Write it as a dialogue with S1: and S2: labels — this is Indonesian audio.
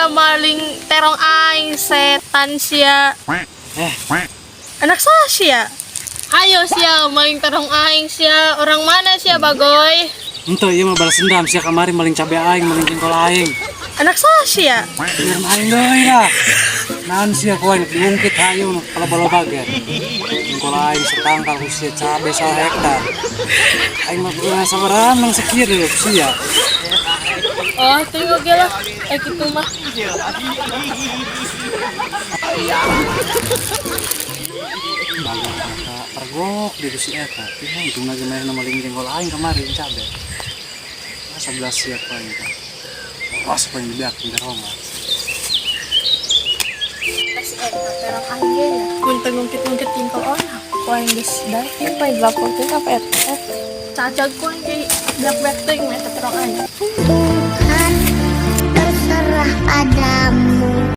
S1: siya maling terong aing setan siya. Anak siya. Ayo siya maling terong aing siya. Orang mana siya bagoy?
S2: Ento iya mah balas dendam sia kamari maling cabe aing, maling jengkol aing.
S1: Anak siya.
S2: Biar aing deui lah. Naon sia koe diungkit hayu kalau balo bager. Jengkol aing setangkal ku sia cabe 1 hektar. Aing mah kudu sabaran mang sakieu deui sia.
S1: Oh, tunggu gila. Gitu mah.
S2: Pergok di si eta. Tiha itu nagemain maling jengkol aing kamari cabe. 11 sia koe eta. Pas paling didak di Roma.
S1: Terong aing ya. Ngungkit tingkol orang. Kuah yang disdakin, kuah yang lapor apa eta. Cacag kuah yang jadi black-black tuh yang terong aing.